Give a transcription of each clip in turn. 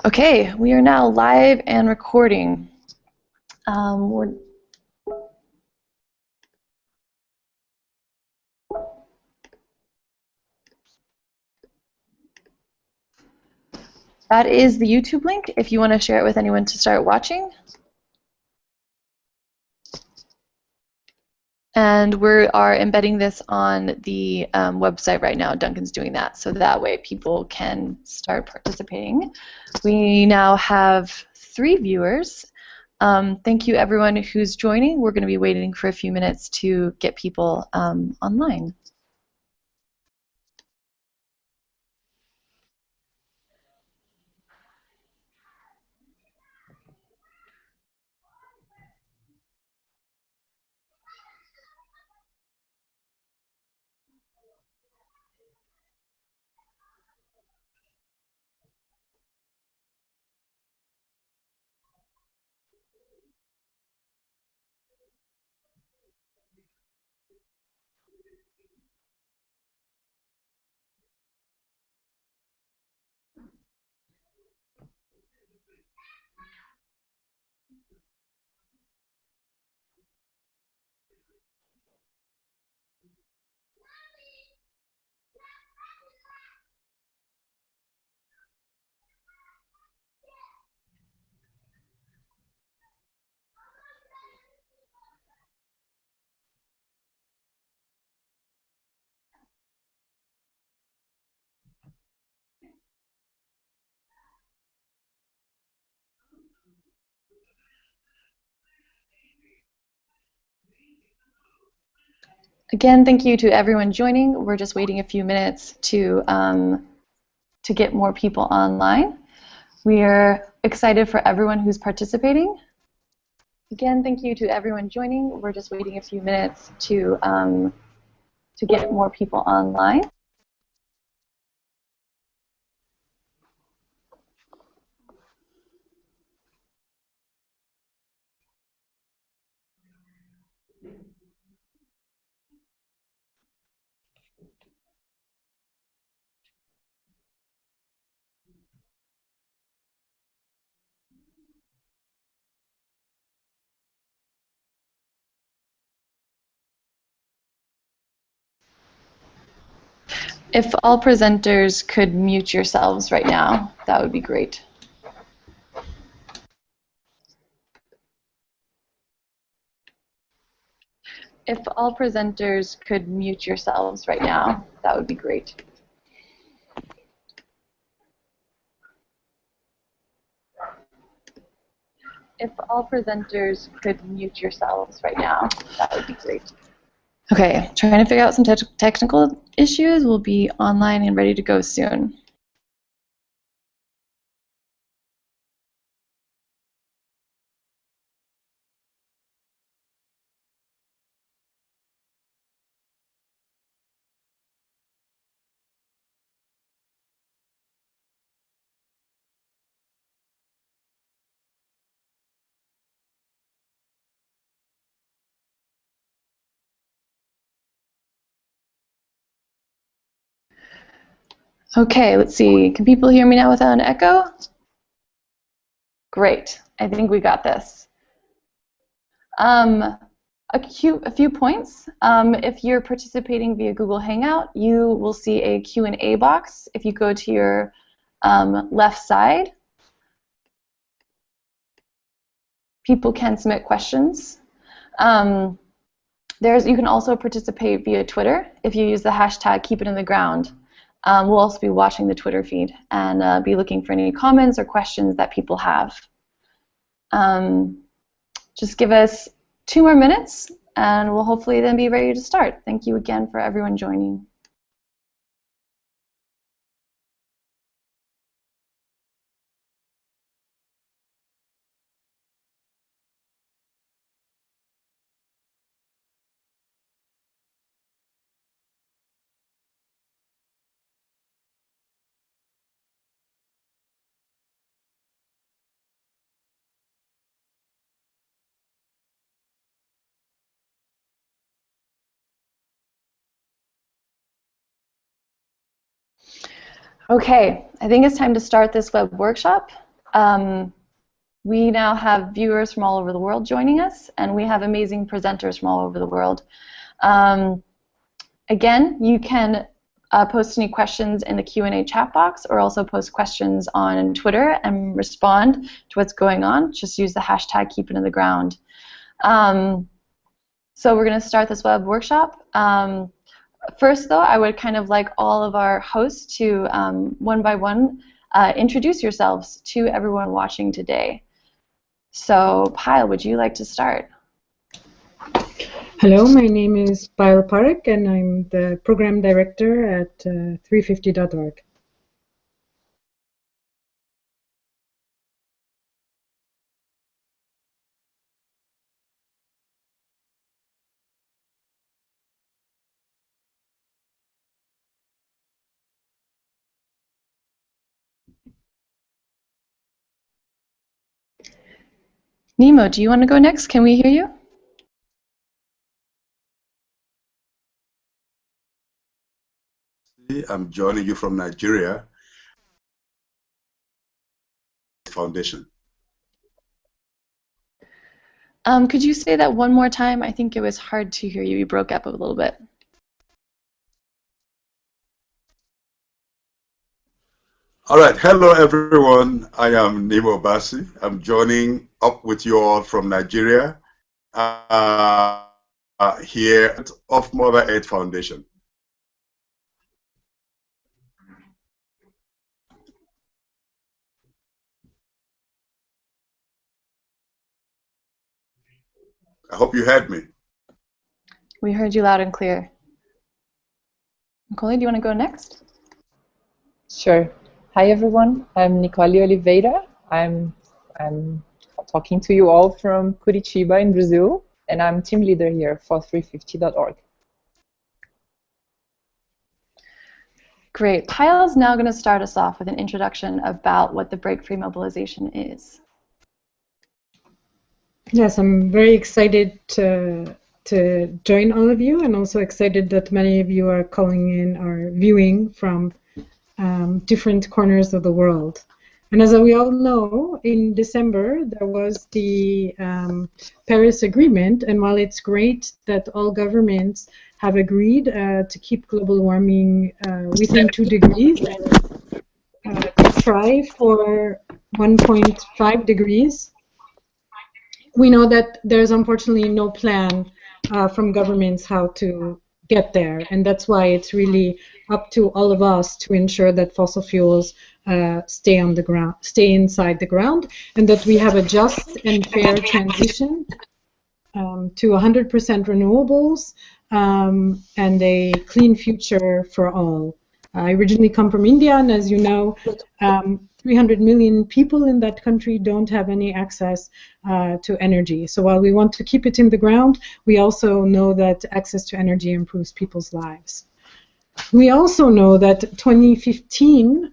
Okay, we are now live and recording. That is the YouTube link if you want to share it with anyone to start watching. And we are embedding this on the website right now. Duncan's doing that, so that way people can start participating. We now have 3 viewers. Thank you everyone who's joining. We're going to be waiting for a few minutes to get people online. Again, thank you to everyone joining. We're just waiting a few minutes to get more people online. We are excited for everyone who's participating. Again, thank you to everyone joining. We're just waiting a few minutes to get more people online. If all presenters could mute yourselves right now, that would be great. If all presenters could mute yourselves right now, that would be great. If all presenters could mute yourselves right now, that would be great. Okay, trying to figure out some technical issues. We'll be online and ready to go soon. Okay, let's see. Can people hear me now without an echo? Great. I think we got this. A few points. If you're participating via Google Hangout, you will see a Q&A box. If you go to your left side, people can submit questions. You can also participate via Twitter if you use the hashtag #KeepItInTheGround. We'll also be watching the Twitter feed and be looking for any comments or questions that people have. Just give us 2 more minutes and we'll hopefully then be ready to start. Thank you again for everyone joining. Okay, I think it's time to start this web workshop. We now have viewers from all over the world joining us, and we have amazing presenters from all over the world. Again, you can post any questions in the Q&A chat box, or also post questions on Twitter and respond to what's going on. Just use the hashtag #KeepItInTheGround. So we're going to start this web workshop. First, though, I would kind of like all of our hosts to, one by one, introduce yourselves to everyone watching today. So, Payal, would you like to start? Hello, my name is Payal Parekh, and I'm the program director at 350.org. Nemo, do you want to go next? Can we hear you? I'm joining you from Nigeria Foundation. Could you say that one more time? I think it was hard to hear you. You broke up a little bit. All right. Hello, everyone. I am Nemo Basi. I'm joining up with you all from Nigeria here of Mother Earth Foundation. I hope you heard me. We heard you loud and clear. Nicole, do you want to go next? Sure. Hi, everyone. I'm Nicole Oliveira. I'm talking to you all from Curitiba in Brazil, and I'm team leader here for 350.org. Great. Payal is now going to start us off with an introduction about what the Break Free Mobilization is. Yes, I'm very excited to join all of you, and also excited that many of you are calling in or viewing from different corners of the world. And as we all know, in December there was the Paris Agreement, and while it's great that all governments have agreed to keep global warming within 2 degrees and try for 1.5 degrees, we know that there's unfortunately no plan from governments how to get there, and that's why it's really up to all of us to ensure that fossil fuels stay on the ground, stay inside the ground, and that we have a just and fair transition to 100% renewables and a clean future for all. I originally come from India, and as you know, 300 million people in that country don't have any access to energy. So while we want to keep it in the ground, we also know that access to energy improves people's lives. We also know that 2015,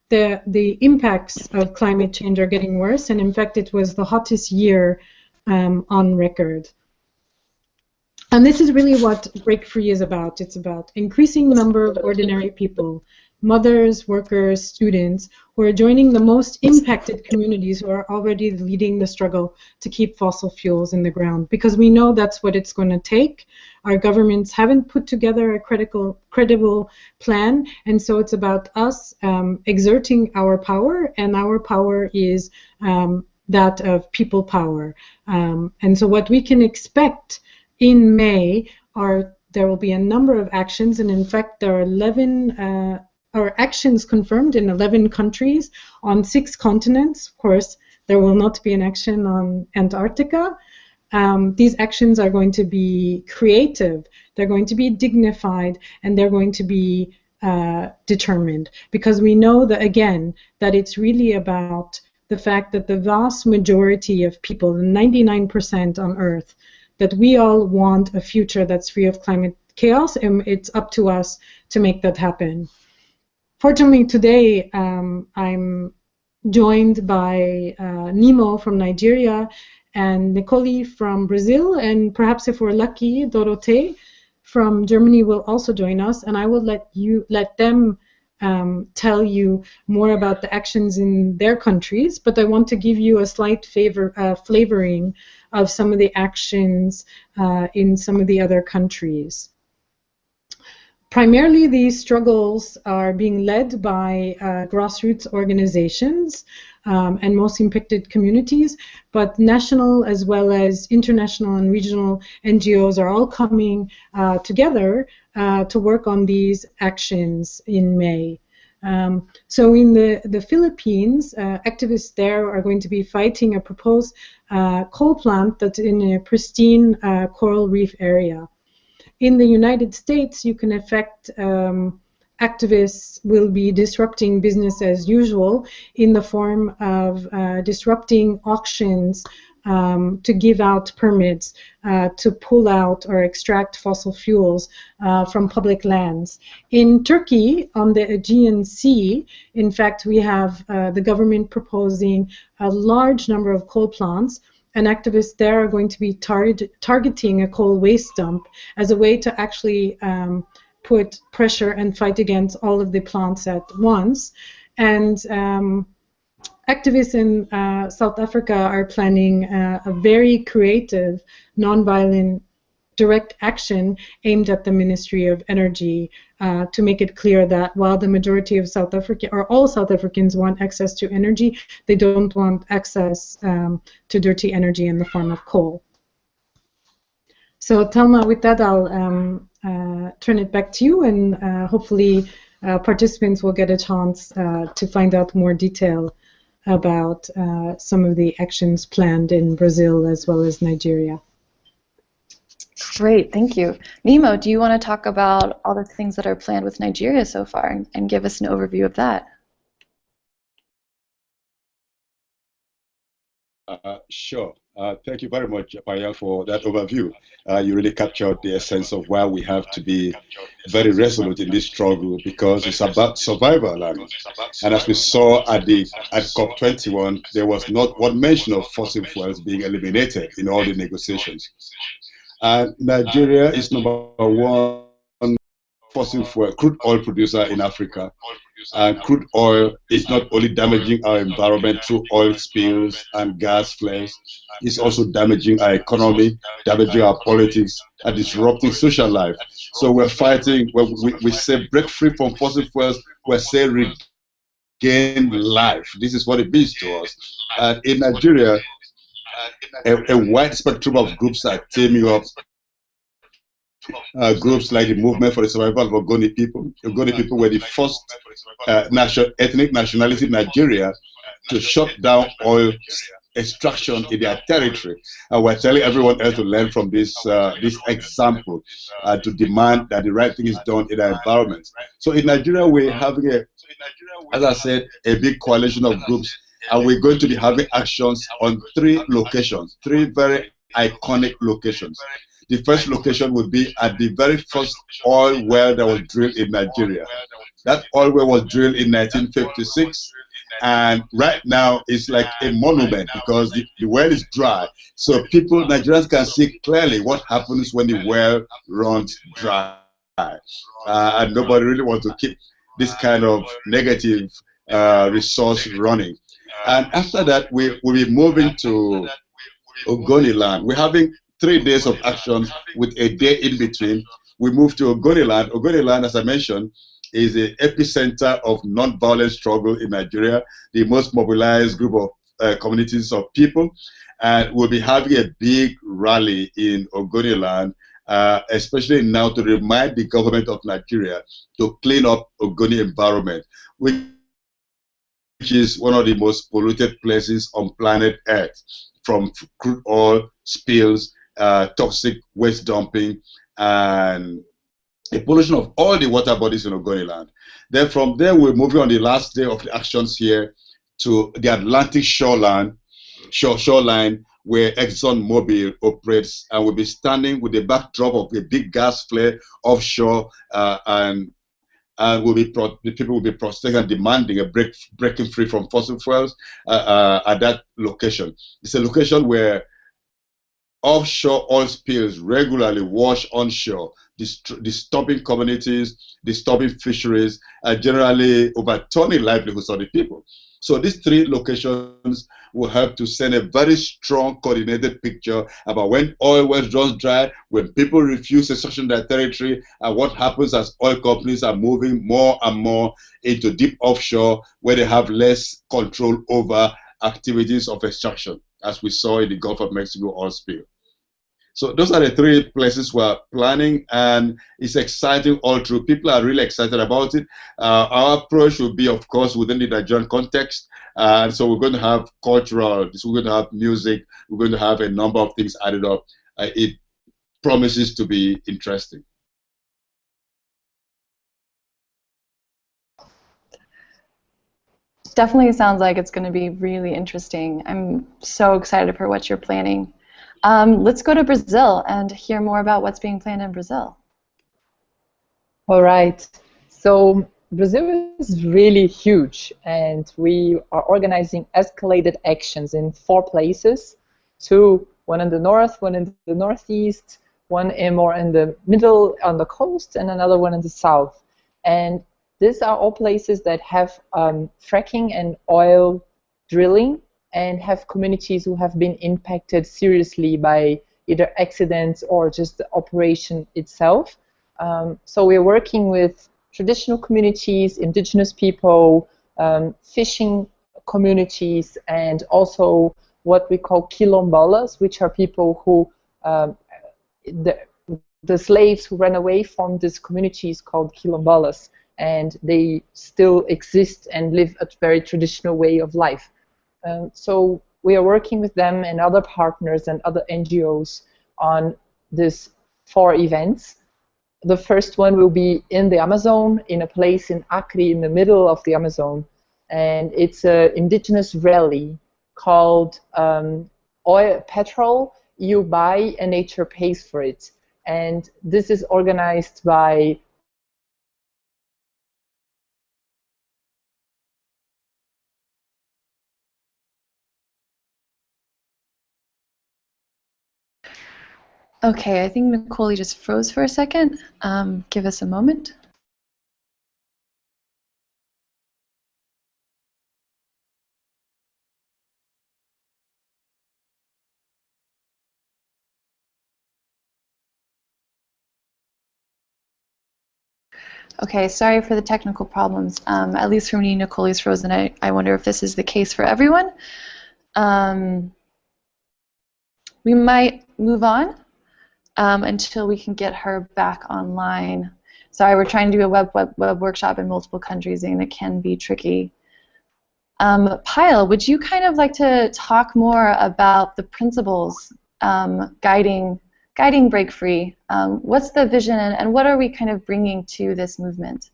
the impacts of climate change are getting worse, and in fact it was the hottest year on record. And this is really what Break Free is about. It's about increasing the number of ordinary people, mothers, workers, students, who are joining the most impacted communities who are already leading the struggle to keep fossil fuels in the ground, because we know that's what it's going to take. Our governments haven't put together a credible plan, and so it's about us exerting our power, and our power is that of people power. And so what we can expect in May there will be a number of actions, and in fact there are 11 actions confirmed in 11 countries on 6 continents. Of course, there will not be an action on Antarctica. These actions are going to be creative, they're going to be dignified, and they're going to be determined, because we know that, again, that it's really about the fact that the vast majority of people, 99% on Earth, that we all want a future that's free of climate chaos, and it's up to us to make that happen. Fortunately, today I'm joined by Nemo from Nigeria and Nicole from Brazil, and perhaps if we're lucky, Dorothée from Germany will also join us, and I will let them tell you more about the actions in their countries, but I want to give you a slight flavoring of some of the actions in some of the other countries. Primarily, these struggles are being led by grassroots organizations and most impacted communities, but national as well as international and regional NGOs are all coming together to work on these actions in May. So in the Philippines, activists there are going to be fighting a proposed coal plant that's in a pristine coral reef area. In the United States, you can affect activists will be disrupting business as usual in the form of disrupting auctions to give out permits to pull out or extract fossil fuels from public lands. In Turkey, on the Aegean Sea, in fact, we have the government proposing a large number of coal plants, and activists there are going to be targeting a coal waste dump as a way to actually put pressure and fight against all of the plants at once. And activists in South Africa are planning a very creative, nonviolent, direct action aimed at the Ministry of Energy to make it clear that while the majority of South Africa, or all South Africans, want access to energy, they don't want access to dirty energy in the form of coal. So Thelma, with that, I'll turn it back to you, and hopefully participants will get a chance to find out more detail about some of the actions planned in Brazil as well as Nigeria. Great, thank you. Nemo, do you want to talk about all the things that are planned with Nigeria so far and give us an overview of that? Sure. Thank you very much, Paya, for that overview. You really captured the essence of why we have to be very resolute in this struggle, because it's about survival. And as we saw at COP21, there was not one mention of fossil fuels being eliminated in all the negotiations. And Nigeria is #1 fossil fuel, crude oil producer in Africa. And crude oil is not only damaging our environment through oil spills and gas flares, it's also damaging our economy, damaging our politics, and disrupting social life. So we're fighting, when we say break free from fossil fuels, we're saying regain life. This is what it means to us. And in Nigeria, a wide spectrum of groups are teaming up. Groups like the Movement for the Survival of Ogoni people. Ogoni people were the first ethnic nationality in Nigeria to shut down oil extraction in their territory. And we're telling everyone else to learn from this example, to demand that the right thing is done in our environment. So in Nigeria, we're having as I said, a big coalition of groups, and we're going to be having actions on 3 locations, 3 very iconic locations. The first location would be at the very first oil well that was drilled in Nigeria. That oil well was drilled in 1956, and right now it's like a monument because the well is dry. So Nigerians can see clearly what happens when the well runs dry. And nobody really wants to keep this kind of negative resource running. And after that, we'll be moving to Ogoniland. We're having 3 days of actions with a day in between. We move to Ogoniland. Ogoniland, as I mentioned, is the epicenter of non-violent struggle in Nigeria, the most mobilized group of communities of people. And we'll be having a big rally in Ogoniland, especially now to remind the government of Nigeria to clean up Ogoni environment, which is one of the most polluted places on planet Earth, from crude oil spills, toxic waste dumping, and the pollution of all the water bodies in Ogoniland. Then from there, we're moving on the last day of the actions here to the Atlantic shoreline, where ExxonMobil operates, and we'll be standing with the backdrop of a big gas flare offshore, and the people will be protesting and demanding a breaking free from fossil fuels at that location. It's a location where offshore oil spills regularly wash onshore, disturbing communities, disturbing fisheries, and generally overturning livelihoods of the people. So these three locations will help to send a very strong coordinated picture about when oil wells run dry, when people refuse extraction of their territory, and what happens as oil companies are moving more and more into deep offshore where they have less control over activities of extraction, as we saw in the Gulf of Mexico oil spill. So those are the three places we're planning, and it's exciting all through. People are really excited about it. Our approach will be, of course, within the Nigerian context. And so we're going to have cultural, we're going to have music, we're going to have a number of things added up. It promises to be interesting. Definitely sounds like it's going to be really interesting. I'm so excited for what you're planning. Let's go to Brazil and hear more about what's being planned in Brazil. All right. So Brazil is really huge, and we are organizing escalated actions in 4 places. One in the north, one in the northeast, one more in the middle on the coast, and another one in the south. And these are all places that have fracking and oil drilling, and have communities who have been impacted seriously by either accidents or just the operation itself. So we're working with traditional communities, indigenous people, fishing communities, and also what we call quilombolas, which are people who, the slaves who ran away from these communities called quilombolas, and they still exist and live a very traditional way of life. So we are working with them and other partners and other NGOs on these 4 events. The first one will be in the Amazon, in a place in Acre, in the middle of the Amazon. And it's an indigenous rally called Oil Petrol You Buy and Nature Pays for It. And this is organized by Okay, I think Nicole just froze for a second. Give us a moment. Okay, sorry for the technical problems. At least for me, Nicole is frozen. I wonder if this is the case for everyone. We might move on until we can get her back online. Sorry, we're trying to do a web workshop in multiple countries, and it can be tricky. Pyle, would you kind of like to talk more about the principles guiding Break Free? What's the vision, and what are we kind of bringing to this movement?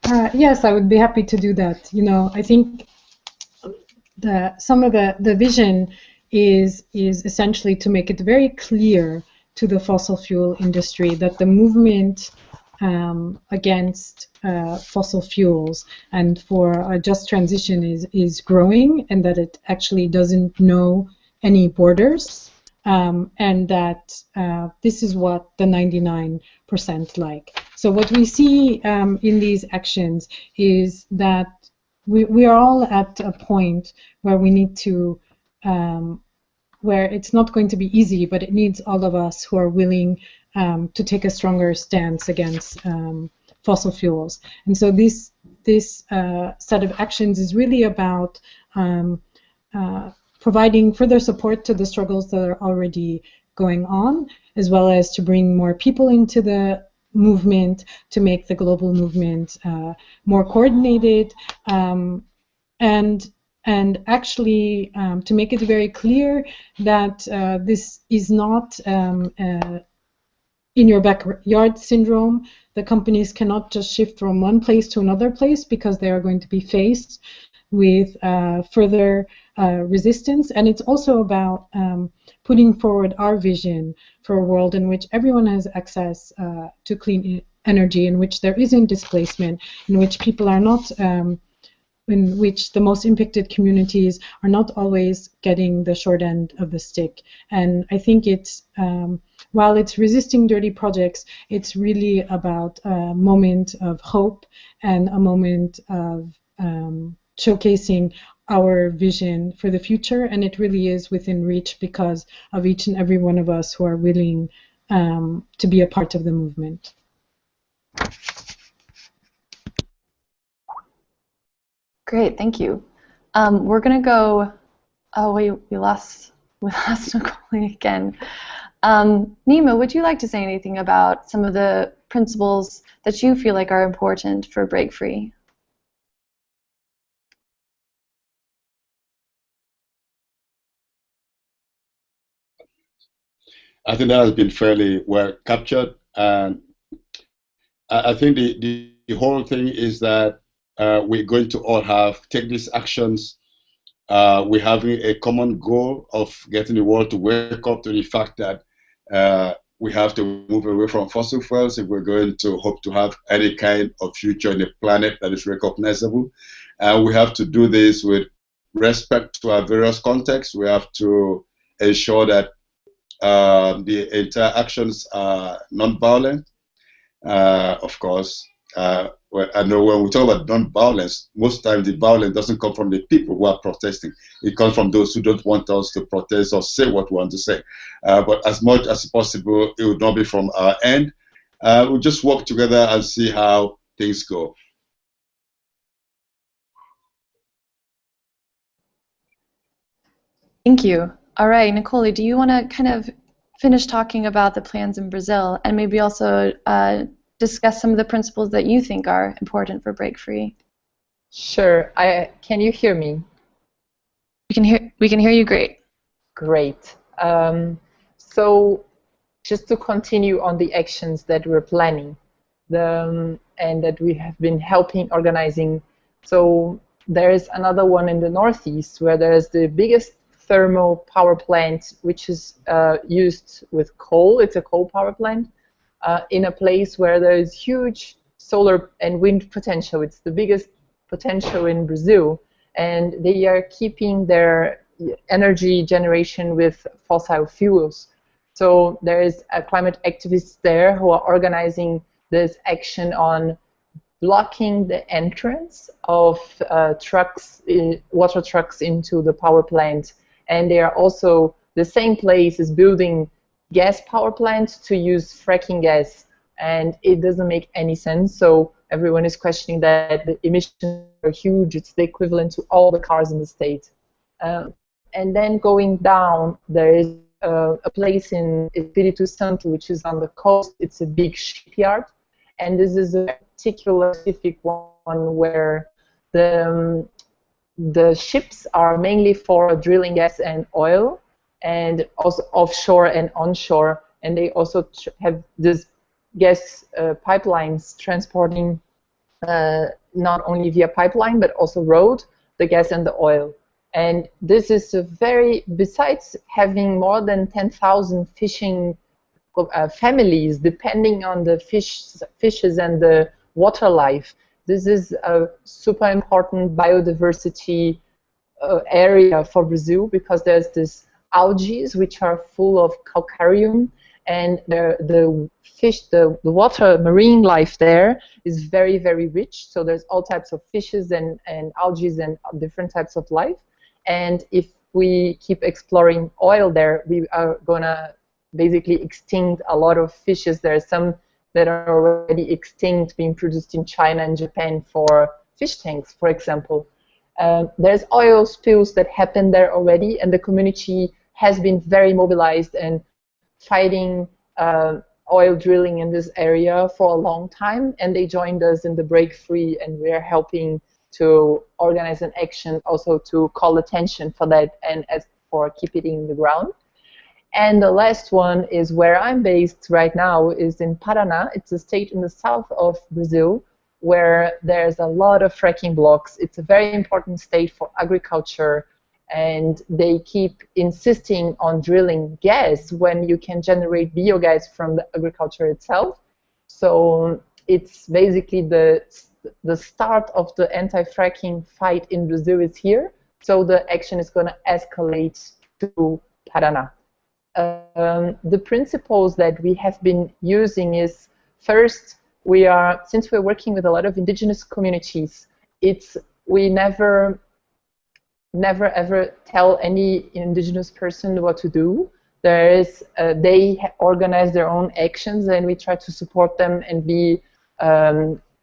Yes, I would be happy to do that. You know, I think some of the vision is essentially to make it very clear to the fossil fuel industry that the movement against fossil fuels and for a just transition is growing, and that it actually doesn't know any borders, and that this is what the 99% like. So what we see in these actions is that we are all at a point where we need to, where it's not going to be easy, but it needs all of us who are willing to take a stronger stance against fossil fuels. And so this set of actions is really about providing further support to the struggles that are already going on, as well as to bring more people into the movement, to make the global movement more coordinated, and actually to make it very clear that this is not in your backyard syndrome. The companies cannot just shift from one place to another place, because they are going to be faced with further resistance. And it's also about putting forward our vision for a world in which everyone has access to clean energy, in which there isn't displacement, in which people are not, in which the most impacted communities are not always getting the short end of the stick. And I think it's while it's resisting dirty projects, it's really about a moment of hope and a moment of showcasing our vision for the future. And it really is within reach because of each and every one of us who are willing to be a part of the movement. Great, thank you. We're gonna go. Oh wait, we lost Nicole again. Nima, would you like to say anything about some of the principles that you feel like are important for Break Free? I think that has been fairly well captured, and I think the whole thing is that we're going to all take these actions. We're having a common goal of getting the world to wake up to the fact that we have to move away from fossil fuels if we're going to hope to have any kind of future in the planet that is recognizable. And we have to do this with respect to our various contexts. We have to ensure that the entire actions are non-violent. Of course, well, I know when we talk about non-violence, most times the violence doesn't come from the people who are protesting. It comes from those who don't want us to protest or say what we want to say. But as much as possible, it would not be from our end. We'll just work together and see how things go. Thank you. All right, Nicole, do you want to kind of finish talking about the plans in Brazil and maybe also discuss some of the principles that you think are important for Break Free? Sure. Can you hear me? We can hear you great. Great. So just to continue on the actions that we're planning and that we have been helping organizing. So there is another one in the Northeast where there's the biggest thermal power plant, which is used with coal. It's a coal power plant in a place where there is huge solar and wind potential. It's the biggest potential in Brazil, and they are keeping their energy generation with fossil fuels. So there is a climate activists there who are organizing this action on blocking the entrance of water trucks into the power plant. And they are also, the same place is building gas power plants to use fracking gas. And it doesn't make any sense. So everyone is questioning that the emissions are huge. It's the equivalent to all the cars in the state. And then going down, there is a place in Espírito Santo, which is on the coast. It's a big shipyard. And this is a particular specific one where the ships are mainly for drilling gas and oil, and also offshore and onshore. And they also have this gas pipelines transporting not only via pipeline but also road the gas and the oil. And this is a very, besides having more than 10,000 fishing families depending on the fishes and the water life, this is a super important biodiversity area for Brazil, because there's this algae which are full of calcareum, and the fish, the water marine life there is very, very rich. So there's all types of fishes and algae and different types of life. And if we keep exploring oil there, we are gonna basically extinct a lot of fishes. There are some that are already extinct, being produced in China and Japan for fish tanks, for example. There's oil spills that happen there already, and the community has been very mobilized and fighting oil drilling in this area for a long time, and they joined us in the Break Free, and we're helping to organize an action also to call attention for that and as for keep it in the ground. And the last one is where I'm based right now, is in Paraná. It's a state in the south of Brazil where there's a lot of fracking blocks. It's a very important state for agriculture, and they keep insisting on drilling gas when you can generate biogas from the agriculture itself. So it's basically the start of the anti-fracking fight in Brazil is here. So the action is going to escalate to Paraná. the principles that we have been using is, first, since we're working with a lot of indigenous communities, we never ever tell any indigenous person what to do. They organize their own actions, and we try to support them and be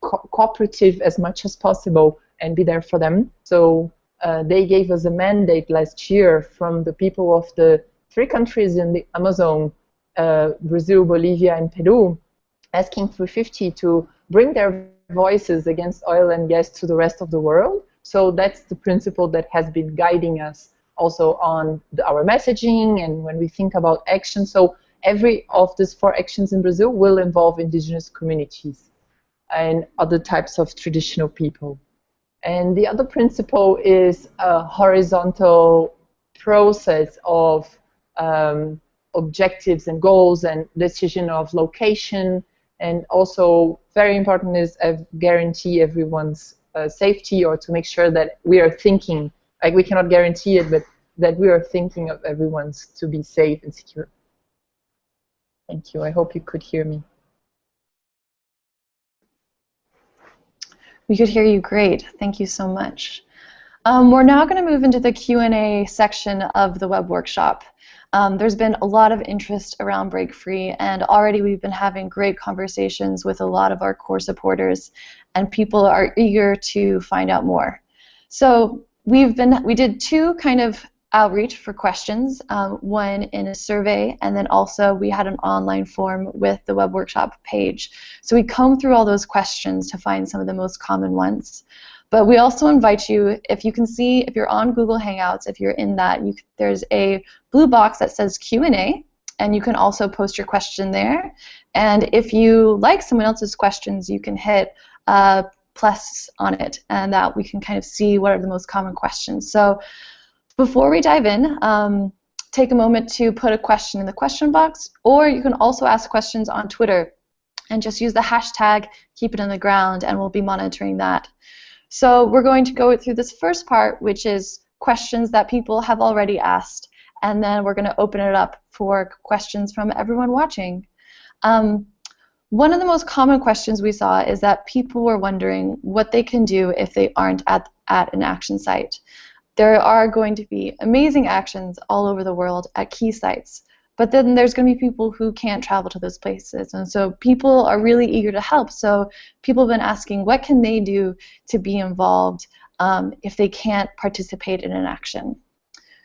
cooperative as much as possible and be there for them. So they gave us a mandate last year from the people of the 3 countries in the Amazon, Brazil, Bolivia, and Peru, asking 350 to bring their voices against oil and gas to the rest of the world. So that's the principle that has been guiding us also on our messaging and when we think about action. So every of these 4 actions in Brazil will involve indigenous communities and other types of traditional people. And the other principle is a horizontal process of objectives and goals and decision of location. And also very important is guarantee everyone's safety, or to make sure that we are thinking, like we cannot guarantee it, but that we are thinking of everyone's to be safe and secure. Thank you. I hope you could hear me. We could hear you great. Thank you so much. We're now going to move into the Q&A section of the web workshop. There's been a lot of interest around Break Free, and already we've been having great conversations with a lot of our core supporters, and people are eager to find out more. So we did 2 kind of outreach for questions, one in a survey, and then also we had an online form with the web workshop page. So we combed through all those questions to find some of the most common ones. But we also invite you, if you can see, if you're on Google Hangouts, if you're in that, there's a blue box that says Q&A, and you can also post your question there. And if you like someone else's questions, you can hit plus on it, and that we can kind of see what are the most common questions. So before we dive in, take a moment to put a question in the question box, or you can also ask questions on Twitter, and just use the hashtag Keep It On The Ground, and we'll be monitoring that. So we're going to go through this first part, which is questions that people have already asked, and then we're going to open it up for questions from everyone watching. One of the most common questions we saw is that people were wondering what they can do if they aren't at an action site. There are going to be amazing actions all over the world at key sites, but then there's going to be people who can't travel to those places, and so people are really eager to help. So people have been asking, what can they do to be involved if they can't participate in an action?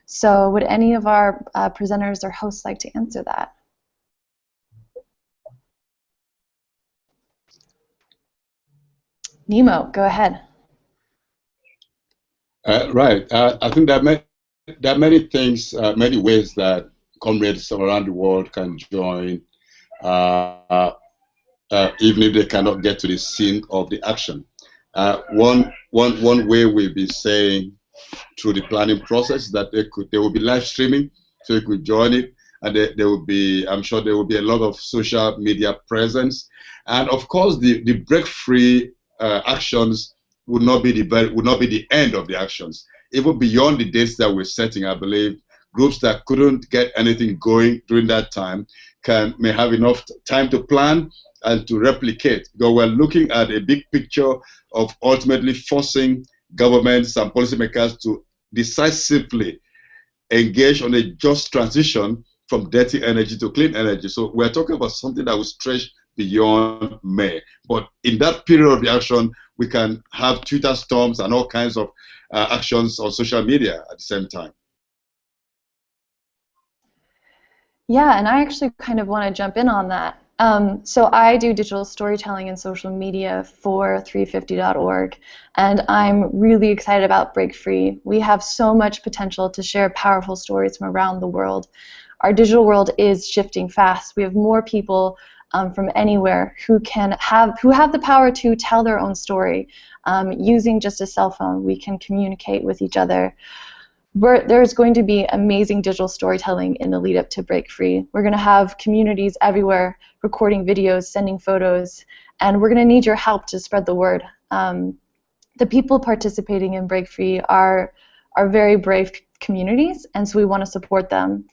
So would any of our presenters or hosts like to answer that? Nemo, go ahead. Right. I think there are many things, many ways that comrades around the world can join, even if they cannot get to the scene of the action. One way we'll be saying through the planning process that there will be live streaming, so you could join it, and there will be, I'm sure there will be a lot of social media presence, and of course the Break Free actions would not be the end of the actions. Even beyond the dates that we're setting, I believe groups that couldn't get anything going during that time may have enough time to plan and to replicate. Because we're looking at a big picture of ultimately forcing governments and policymakers to decisively engage on a just transition from dirty energy to clean energy. So we're talking about something that will stretch beyond May. But in that period of the action, we can have Twitter storms and all kinds of actions on social media at the same time. Yeah, and I actually kind of want to jump in on that. So I do digital storytelling and social media for 350.org, and I'm really excited about Break Free. We have so much potential to share powerful stories from around the world. Our digital world is shifting fast. We have more people from anywhere who have the power to tell their own story. Using just a cell phone, we can communicate with each other. There's going to be amazing digital storytelling in the lead up to Break Free. We're going to have communities everywhere recording videos, sending photos, and we're going to need your help to spread the word. The people participating in Break Free are very brave communities, and so we want to support them.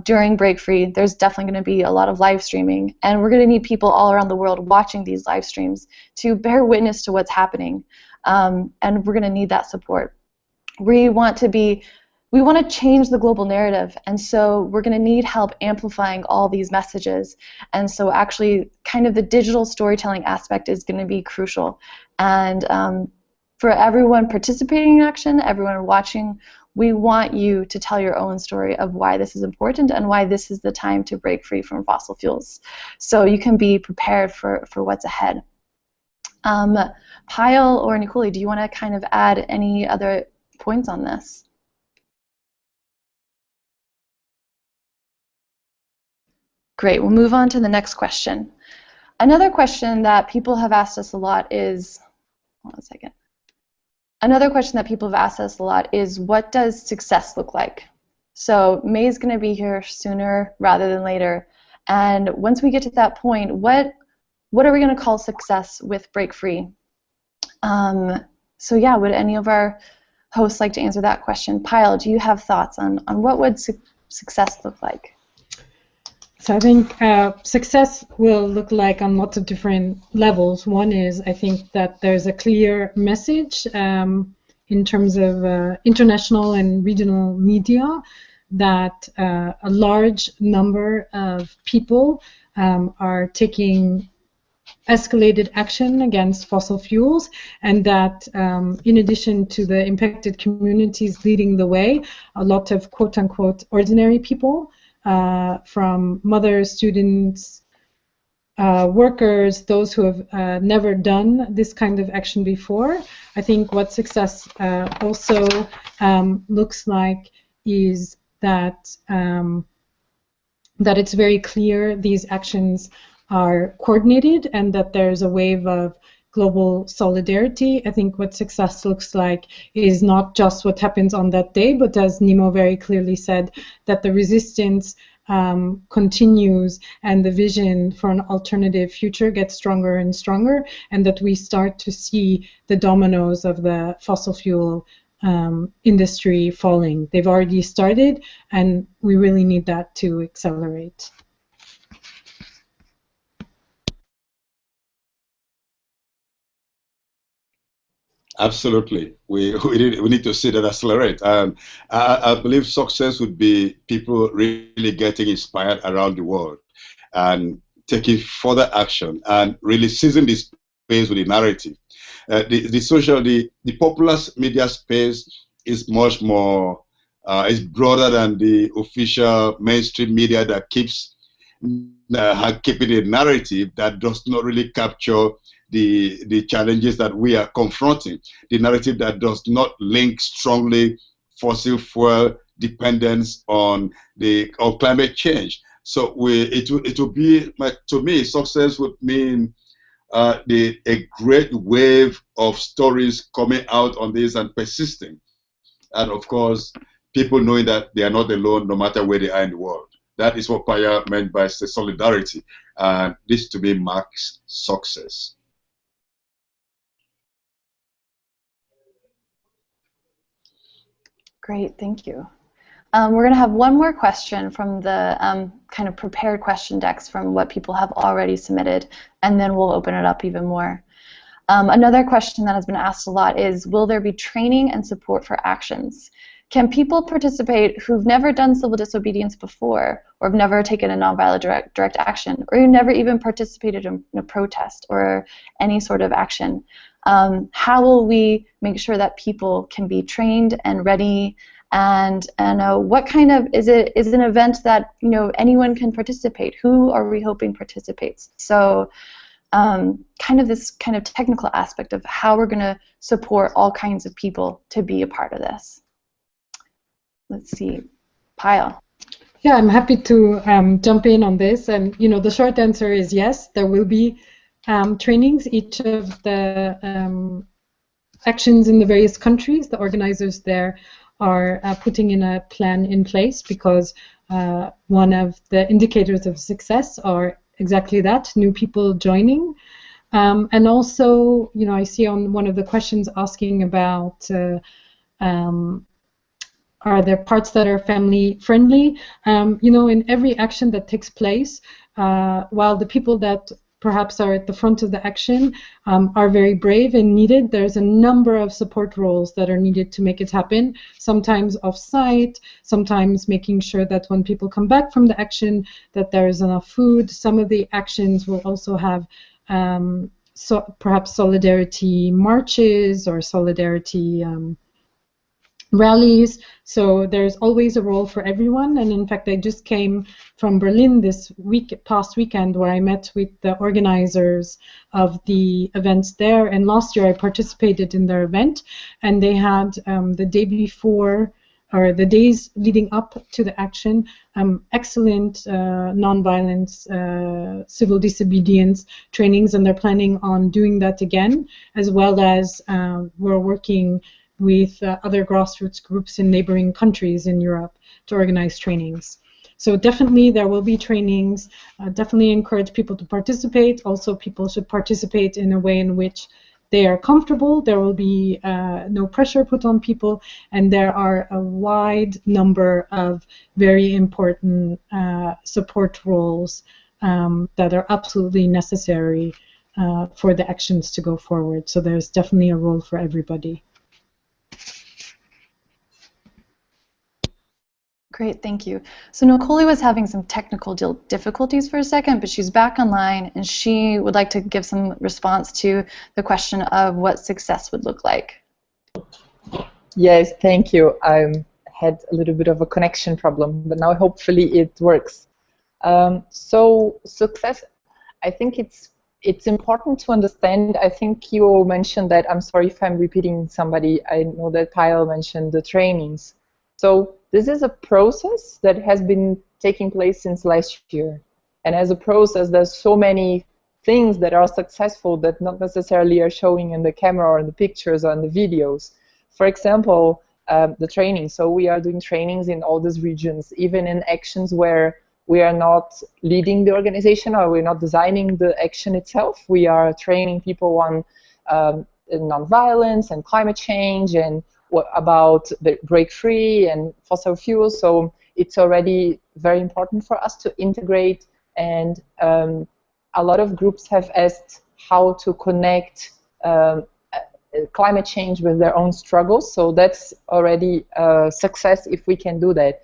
during Break Free, there's definitely going to be a lot of live streaming, and we're going to need people all around the world watching these live streams to bear witness to what's happening, and we're going to need that support. We want to change the global narrative, and so we're going to need help amplifying all these messages. And so actually kind of the digital storytelling aspect is going to be crucial. And for everyone participating in action, everyone watching, we want you to tell your own story of why this is important and why this is the time to break free from fossil fuels, so you can be prepared for what's ahead. Payal or Nikoli, do you want to kind of add any other points on this? Great, we'll move on to the next question. Another question that people have asked us a lot is, hold on a second. Another question that people have asked us a lot is, what does success look like? So May's going to be here sooner rather than later, and once we get to that point, what are we going to call success with Break Free? So yeah, would any of our hosts like to answer that question? Payal, do you have thoughts on what would success look like? So I think success will look like on lots of different levels. One is, I think that there's a clear message in terms of international and regional media that a large number of people are taking escalated action against fossil fuels, and that in addition to the impacted communities leading the way, a lot of quote-unquote ordinary people, from mothers, students, workers, those who have never done this kind of action before. I think what success also looks like is that that it's very clear these actions are coordinated and that there's a wave of global solidarity. I think what success looks like is not just what happens on that day, but as Nimo very clearly said, that the resistance continues and the vision for an alternative future gets stronger and stronger, and that we start to see the dominoes of the fossil fuel industry falling. They've already started, and we really need that to accelerate. Absolutely. We need to see that accelerate. I believe success would be people really getting inspired around the world and taking further action and really seizing this space with the narrative. The popular media space is much more, is broader than the official mainstream media that keeps keeping a narrative that does not really capture the challenges that we are confronting, the narrative that does not link strongly fossil fuel dependence on climate change. So it will be, to me, success would mean a great wave of stories coming out on this and persisting, and of course people knowing that they are not alone no matter where they are in the world. That is what Paya meant by solidarity, and this to me marks success. Great, thank you. We're going to have one more question from the kind of prepared question decks from what people have already submitted, and then we'll open it up even more. Another question that has been asked a lot is, will there be training and support for actions? Can people participate who've never done civil disobedience before, or have never taken a nonviolent direct action, or who never even participated in a protest or any sort of action? How will we make sure that people can be trained and ready, and what kind of, is it an event that anyone can participate? Who are we hoping participates? So kind of this kind of technical aspect of how we're going to support all kinds of people to be a part of this. Let's see, Payal. Yeah, I'm happy to jump in on this, and the short answer is yes, there will be trainings. Each of the actions in the various countries, the organizers there are putting in a plan in place, because one of the indicators of success are exactly that, new people joining. And also, I see on one of the questions asking about Are there parts that are family friendly? In every action that takes place, while the people that perhaps are at the front of the action are very brave and needed, there's a number of support roles that are needed to make it happen, sometimes off-site, sometimes making sure that when people come back from the action that there is enough food. Some of the actions will also have perhaps solidarity marches or solidarity rallies. So there's always a role for everyone. And in fact, I just came from Berlin this past weekend, where I met with the organizers of the events there. And last year I participated in their event, and they had the day before, or the days leading up to the action, excellent nonviolence, civil disobedience trainings, and they're planning on doing that again, as well as we're working with other grassroots groups in neighboring countries in Europe to organize trainings. So definitely there will be trainings. Definitely encourage people to participate. Also, people should participate in a way in which they are comfortable. There will be no pressure put on people, and there are a wide number of very important support roles that are absolutely necessary for the actions to go forward. So there's definitely a role for everybody. Great, thank you. So Nicole was having some technical difficulties for a second, but she's back online, and she would like to give some response to the question of what success would look like. Yes, thank you. I had a little bit of a connection problem, but now hopefully it works. So success, I think it's important to understand. I think you mentioned that, I'm sorry if I'm repeating somebody, I know that Kyle mentioned the trainings. So this is a process that has been taking place since last year. And as a process, there's so many things that are successful that not necessarily are showing in the camera or in the pictures or in the videos. For example, the training. So we are doing trainings in all these regions, even in actions where we are not leading the organization or we're not designing the action itself. We are training people on nonviolence and climate change and about the break free and fossil fuels. So it's already very important for us to integrate, and a lot of groups have asked how to connect climate change with their own struggles. So that's already a success if we can do that.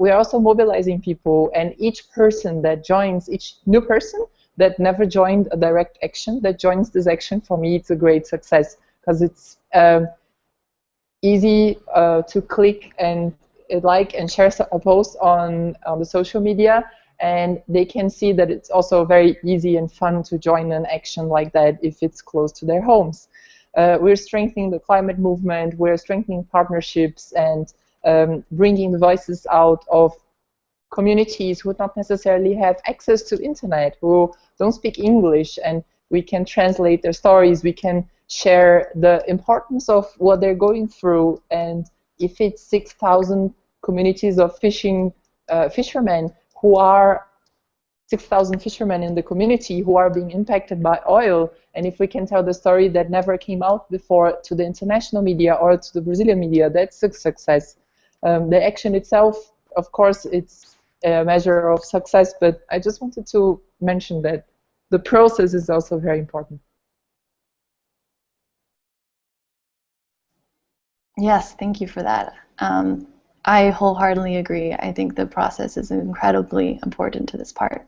We are also mobilizing people, and each person that joins, each new person that never joined a direct action that joins this action, for me it's a great success, because it's easy to click and like and share a post on the social media, and they can see that it's also very easy and fun to join an action like that if it's close to their homes. We're strengthening the climate movement, we're strengthening partnerships, and bringing the voices out of communities who don't necessarily have access to internet, who don't speak English, and we can translate their stories, we can share the importance of what they're going through. And if it's 6,000 communities of fishermen who are 6,000 fishermen in the community who are being impacted by oil, and if we can tell the story that never came out before to the international media or to the Brazilian media, that's a success. The action itself, of course, it's a measure of success, but I just wanted to mention that the process is also very important. Yes, thank you for that. I wholeheartedly agree. I think the process is incredibly important to this part.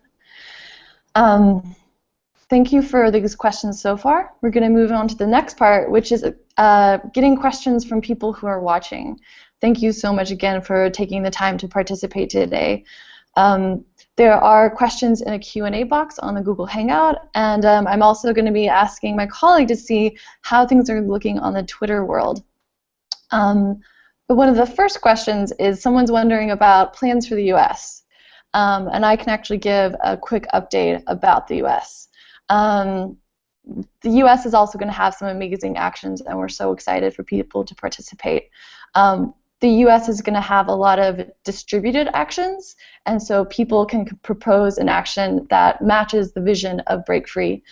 Thank you for these questions so far. We're going to move on to the next part, which is getting questions from people who are watching. Thank you so much again for taking the time to participate today. There are questions in a Q&A box on the Google Hangout, and I'm also going to be asking my colleague to see how things are looking on the Twitter world. But one of the first questions is someone's wondering about plans for the US. And I can actually give a quick update about the US. The US is also going to have some amazing actions, and we're so excited for people to participate. The US is going to have a lot of distributed actions, and so people can propose an action that matches the vision of Break Free.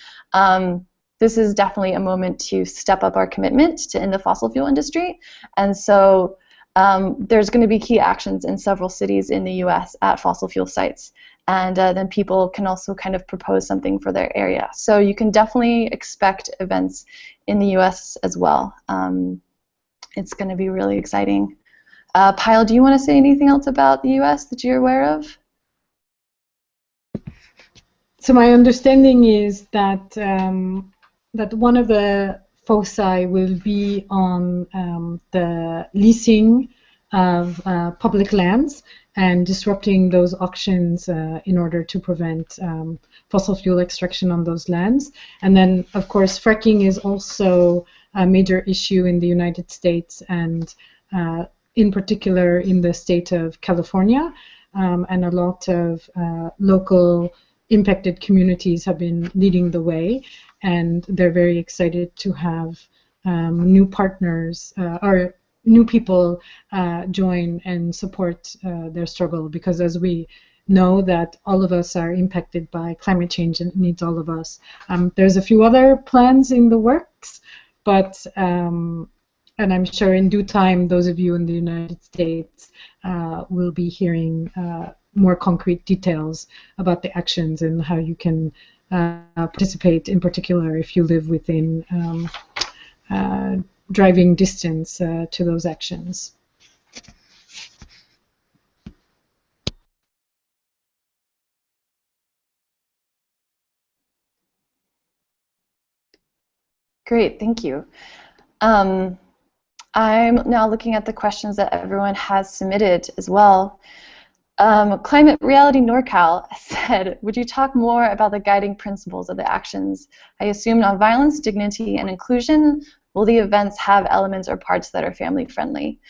This is definitely a moment to step up our commitment to end the fossil fuel industry, and so there's going to be key actions in several cities in the US at fossil fuel sites. And then people can also kind of propose something for their area. So you can definitely expect events in the US as well. It's going to be really exciting. Pyle, do you want to say anything else about the US that you're aware of? So my understanding is that that one of the foci will be on the leasing of public lands and disrupting those auctions in order to prevent fossil fuel extraction on those lands. And then, of course, fracking is also a major issue in the United States and in particular in the state of California. And a lot of local impacted communities have been leading the way, and they're very excited to have new partners or new people join and support their struggle, because as we know that all of us are impacted by climate change and it needs all of us. There's a few other plans in the works, but and I'm sure in due time those of you in the United States will be hearing more concrete details about the actions and how you can participate, in particular if you live within driving distance to those actions. Great, thank you. I'm now looking at the questions that everyone has submitted as well. Climate Reality NorCal said, would you talk more about the guiding principles of the actions? I assume nonviolence, dignity, and inclusion. Will the events have elements or parts that are family friendly?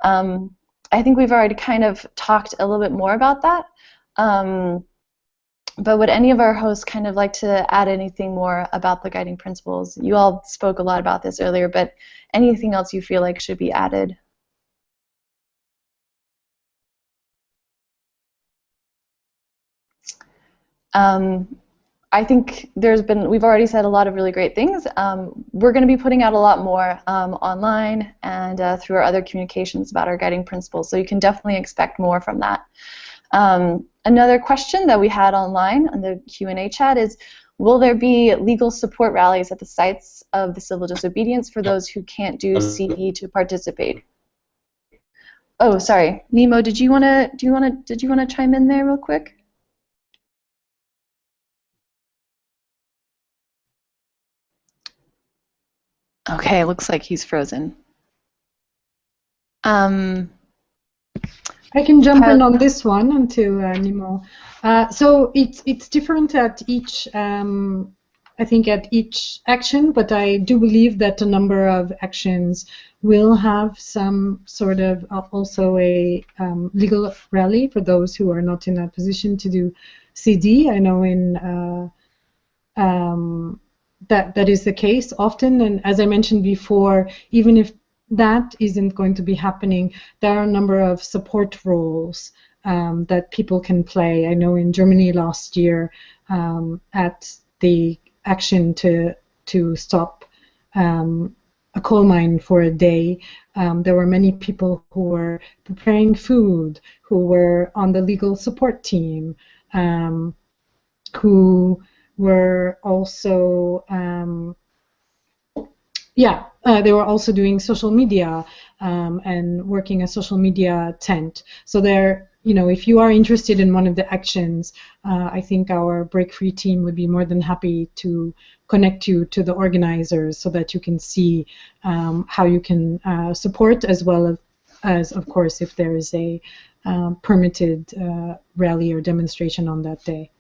I think we've already kind of talked a little bit more about that. But would any of our hosts kind of like to add anything more about the guiding principles? You all spoke a lot about this earlier, but anything else you feel like should be added? I think we've already said a lot of really great things. We're going to be putting out a lot more online and through our other communications about our guiding principles, so you can definitely expect more from that. Another question that we had online on the Q&A chat is, will there be legal support rallies at the sites of the civil disobedience for those who can't do CE to participate? Oh, sorry, Nemo, did you want to chime in there real quick? Okay, looks like he's frozen. I can jump in on this one until Nemo. So it's different at each, I think at each action, but I do believe that a number of actions will have some sort of also a legal rally for those who are not in a position to do CD. I know in that is the case often, and as I mentioned before, even if that isn't going to be happening, there are a number of support roles that people can play. I know in Germany last year at the action to stop a coal mine for a day, there were many people who were preparing food, who were on the legal support team, who were also they were also doing social media and working a social media tent. So if you are interested in one of the actions, I think our Break Free team would be more than happy to connect you to the organizers so that you can see how you can support, as well as, of course, if there is a permitted rally or demonstration on that day.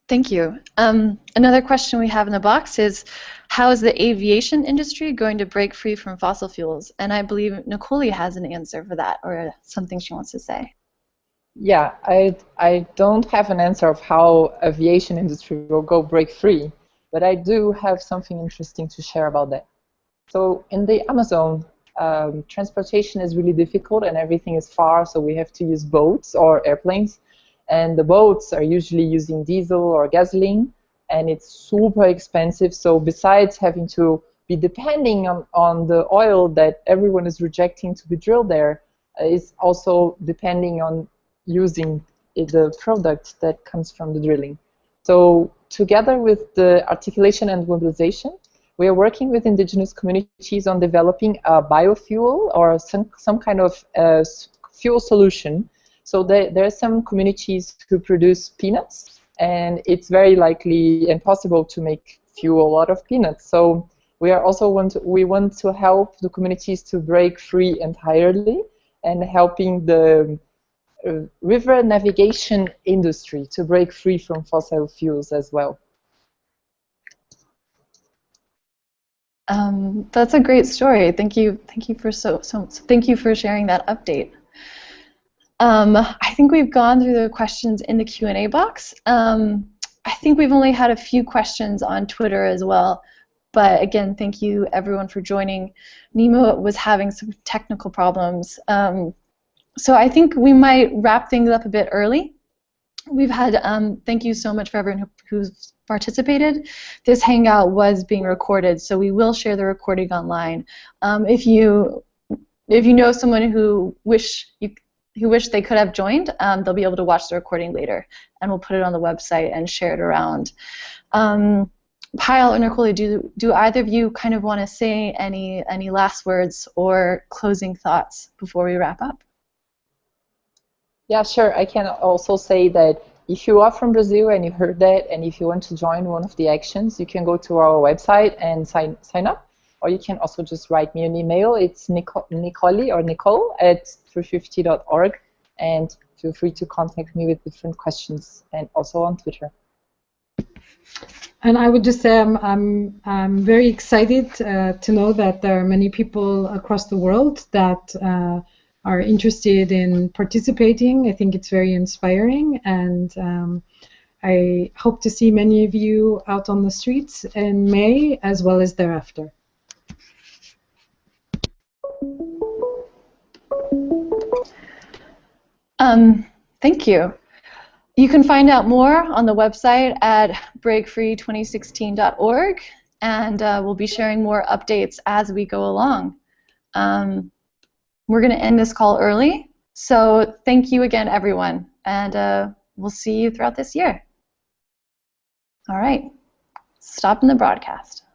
Thank you. Another question we have in the box is, how is the aviation industry going to break free from fossil fuels? And I believe Nicole has an answer for that, or something she wants to say. Yeah, I don't have an answer of how aviation industry will go break free, but I do have something interesting to share about that. So in the Amazon, transportation is really difficult and everything is far, so we have to use boats or airplanes. And the boats are usually using diesel or gasoline, and it's super expensive. So besides having to be depending on the oil that everyone is rejecting to be drilled there is also depending on using the product that comes from the drilling. So together with the articulation and mobilization, we are working with indigenous communities on developing a biofuel or some kind of fuel solution. So there are some communities who produce peanuts, and it's very likely and possible to make fuel out of peanuts. So we are also want to help the communities to break free entirely, and helping the river navigation industry to break free from fossil fuels as well. That's a great story. Thank you for thank you for sharing that update. I think we've gone through the questions in the Q&A box. I think we've only had a few questions on Twitter as well. But again, thank you everyone for joining. Nemo was having some technical problems. So I think we might wrap things up a bit early. We've had, thank you so much for everyone who's participated. This Hangout was being recorded, so we will share the recording online. If you know someone who wish they could have joined, they'll be able to watch the recording later, and we'll put it on the website and share it around. Pyle or Nicole, do either of you kind of want to say any last words or closing thoughts before we wrap up? Yeah, sure. I can also say that if you are from Brazil and you heard that, and if you want to join one of the actions, you can go to our website and sign up, or you can also just write me an email. It's Nicole at 350.org, and feel free to contact me with different questions, and also on Twitter. And I would just say I'm very excited to know that there are many people across the world that are interested in participating. I think it's very inspiring, and I hope to see many of you out on the streets in May as well as thereafter. Thank you. You can find out more on the website at breakfree2016.org, and we'll be sharing more updates as we go along. We're going to end this call early, so thank you again, everyone, and we'll see you throughout this year. All right, stopping the broadcast.